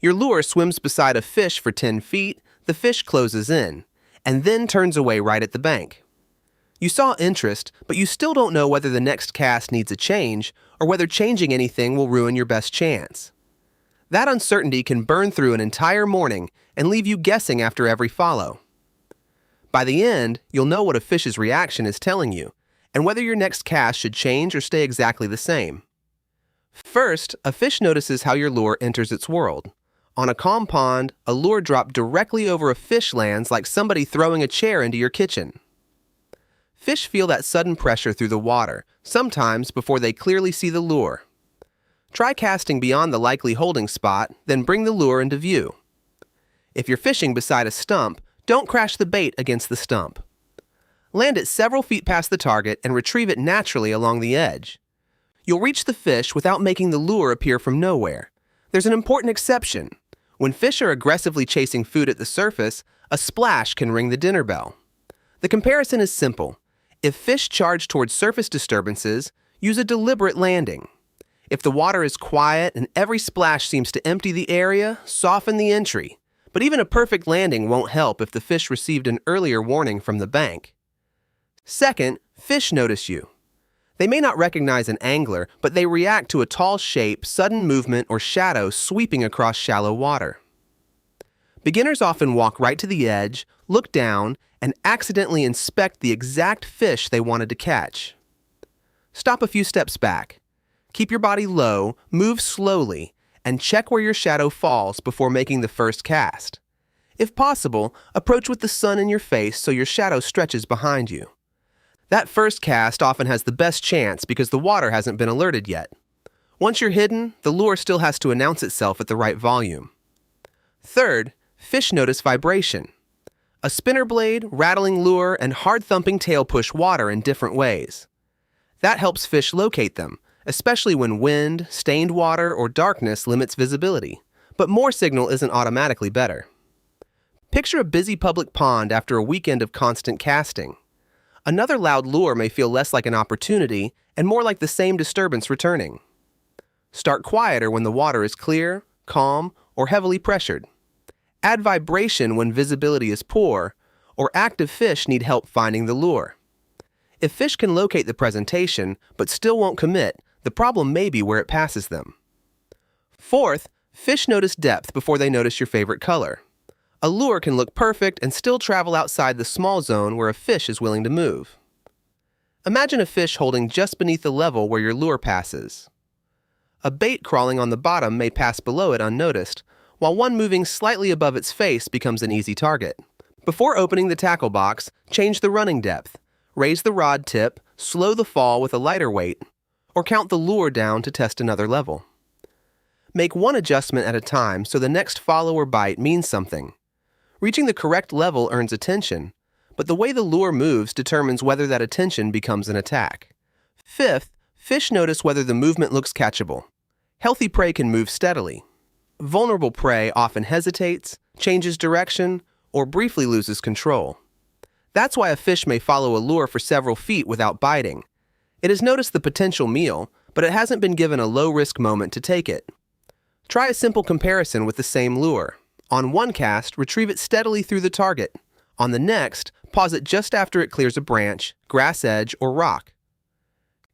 Your lure swims beside a fish for 10 feet, the fish closes in, and then turns away right at the bank. You saw interest, but you still don't know whether the next cast needs a change or whether changing anything will ruin your best chance. That uncertainty can burn through an entire morning and leave you guessing after every follow. By the end, you'll know what a fish's reaction is telling you, and whether your next cast should change or stay exactly the same. First, a fish notices how your lure enters its world. On a calm pond, a lure dropped directly over a fish lands like somebody throwing a chair into your kitchen. Fish feel that sudden pressure through the water, sometimes before they clearly see the lure. Try casting beyond the likely holding spot, then bring the lure into view. If you're fishing beside a stump, don't crash the bait against the stump. Land it several feet past the target and retrieve it naturally along the edge. You'll reach the fish without making the lure appear from nowhere. There's an important exception. When fish are aggressively chasing food at the surface, a splash can ring the dinner bell. The comparison is simple. If fish charge towards surface disturbances, use a deliberate landing. If the water is quiet and every splash seems to empty the area, soften the entry. But even a perfect landing won't help if the fish received an earlier warning from the bank. Second, fish notice you. They may not recognize an angler, but they react to a tall shape, sudden movement, or shadow sweeping across shallow water. Beginners often walk right to the edge, look down, and accidentally inspect the exact fish they wanted to catch. Stop a few steps back. Keep your body low, move slowly, and check where your shadow falls before making the first cast. If possible, approach with the sun in your face so your shadow stretches behind you. That first cast often has the best chance because the water hasn't been alerted yet. Once you're hidden, the lure still has to announce itself at the right volume. Third, fish notice vibration. A spinner blade, rattling lure, and hard-thumping tail push water in different ways. That helps fish locate them, especially when wind, stained water, or darkness limits visibility. But more signal isn't automatically better. Picture a busy public pond after a weekend of constant casting. Another loud lure may feel less like an opportunity and more like the same disturbance returning. Start quieter when the water is clear, calm, or heavily pressured. Add vibration when visibility is poor, or active fish need help finding the lure. If fish can locate the presentation but still won't commit, the problem may be where it passes them. Fourth, fish notice depth before they notice your favorite color. A lure can look perfect and still travel outside the small zone where a fish is willing to move. Imagine a fish holding just beneath the level where your lure passes. A bait crawling on the bottom may pass below it unnoticed, while one moving slightly above its face becomes an easy target. Before opening the tackle box, change the running depth, raise the rod tip, slow the fall with a lighter weight, or count the lure down to test another level. Make one adjustment at a time so the next follow or bite means something. Reaching the correct level earns attention, but the way the lure moves determines whether that attention becomes an attack. Fifth, fish notice whether the movement looks catchable. Healthy prey can move steadily. Vulnerable prey often hesitates, changes direction, or briefly loses control. That's why a fish may follow a lure for several feet without biting. It has noticed the potential meal, but it hasn't been given a low-risk moment to take it. Try a simple comparison with the same lure. On one cast, retrieve it steadily through the target. On the next, pause it just after it clears a branch, grass edge, or rock.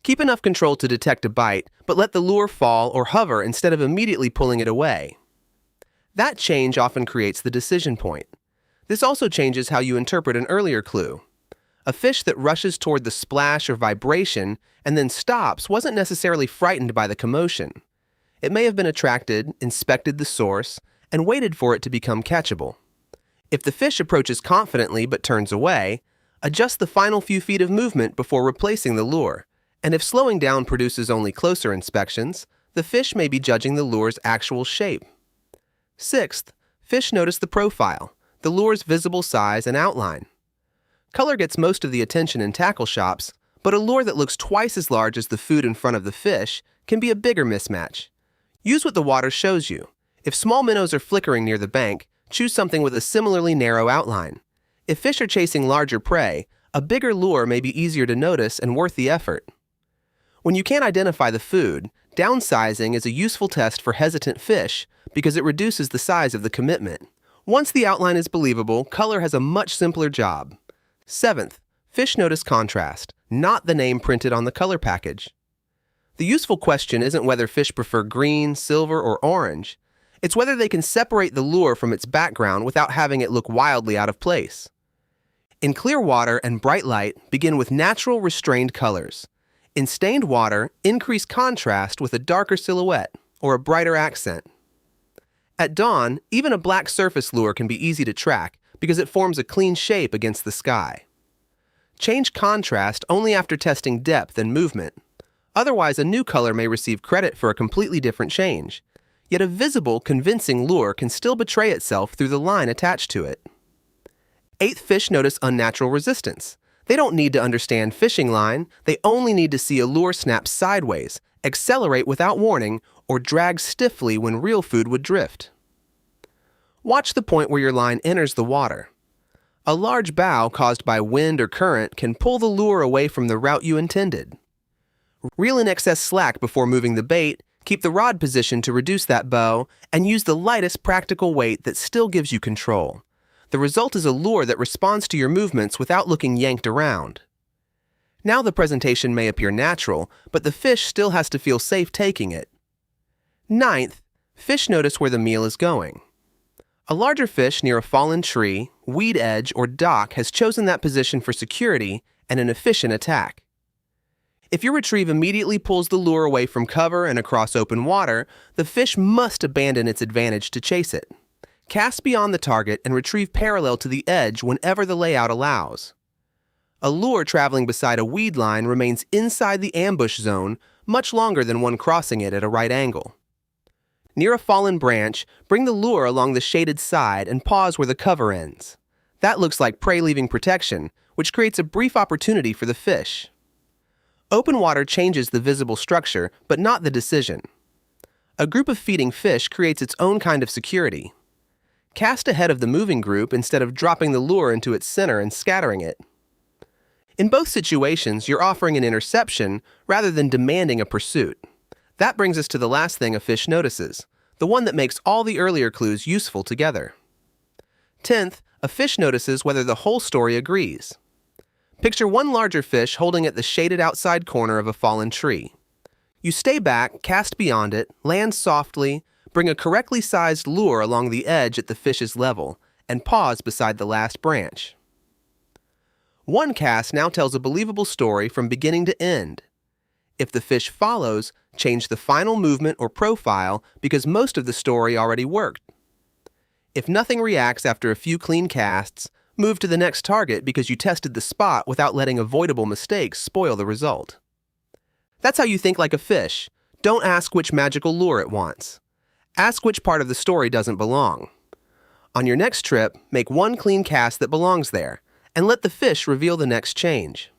Keep enough control to detect a bite, but let the lure fall or hover instead of immediately pulling it away. That change often creates the decision point. This also changes how you interpret an earlier clue. A fish that rushes toward the splash or vibration and then stops wasn't necessarily frightened by the commotion. It may have been attracted, inspected the source, and waited for it to become catchable. If the fish approaches confidently but turns away, adjust the final few feet of movement before replacing the lure. And if slowing down produces only closer inspections, the fish may be judging the lure's actual shape. Sixth, fish notice the profile, the lure's visible size and outline. Color gets most of the attention in tackle shops, but a lure that looks twice as large as the food in front of the fish can be a bigger mismatch. Use what the water shows you. If small minnows are flickering near the bank, choose something with a similarly narrow outline. If fish are chasing larger prey, a bigger lure may be easier to notice and worth the effort. When you can't identify the food, downsizing is a useful test for hesitant fish, because it reduces the size of the commitment. Once the outline is believable, color has a much simpler job. 7th, fish notice contrast, not the name printed on the color package. The useful question isn't whether fish prefer green, silver, or orange. It's whether they can separate the lure from its background without having it look wildly out of place. In clear water and bright light, begin with natural restrained colors. In stained water, increase contrast with a darker silhouette or a brighter accent. At dawn, even a black surface lure can be easy to track because it forms a clean shape against the sky. Change contrast only after testing depth and movement. Otherwise, a new color may receive credit for a completely different change. Yet a visible, convincing lure can still betray itself through the line attached to it. 8th, fish notice unnatural resistance. They don't need to understand fishing line, they only need to see a lure snap sideways, accelerate without warning, or drag stiffly when real food would drift. Watch the point where your line enters the water. A large bow caused by wind or current can pull the lure away from the route you intended. Reel in excess slack before moving the bait, keep the rod positioned to reduce that bow, and use the lightest practical weight that still gives you control. The result is a lure that responds to your movements without looking yanked around. Now the presentation may appear natural, but the fish still has to feel safe taking it. 9th, fish notice where the meal is going. A larger fish near a fallen tree, weed edge, or dock has chosen that position for security and an efficient attack. If your retrieve immediately pulls the lure away from cover and across open water, the fish must abandon its advantage to chase it. Cast beyond the target and retrieve parallel to the edge whenever the layout allows. A lure traveling beside a weed line remains inside the ambush zone much longer than one crossing it at a right angle. Near a fallen branch, bring the lure along the shaded side and pause where the cover ends. That looks like prey leaving protection, which creates a brief opportunity for the fish. Open water changes the visible structure, but not the decision. A group of feeding fish creates its own kind of security. Cast ahead of the moving group instead of dropping the lure into its center and scattering it. In both situations, you're offering an interception rather than demanding a pursuit. That brings us to the last thing a fish notices, the one that makes all the earlier clues useful together. 10th, a fish notices whether the whole story agrees. Picture one larger fish holding at the shaded outside corner of a fallen tree. You stay back, cast beyond it, land softly, bring a correctly sized lure along the edge at the fish's level, and pause beside the last branch. One cast now tells a believable story from beginning to end. If the fish follows, change the final movement or profile because most of the story already worked. If nothing reacts after a few clean casts, move to the next target because you tested the spot without letting avoidable mistakes spoil the result. That's how you think like a fish. Don't ask which magical lure it wants. Ask which part of the story doesn't belong. On your next trip, make one clean cast that belongs there, and let the fish reveal the next change.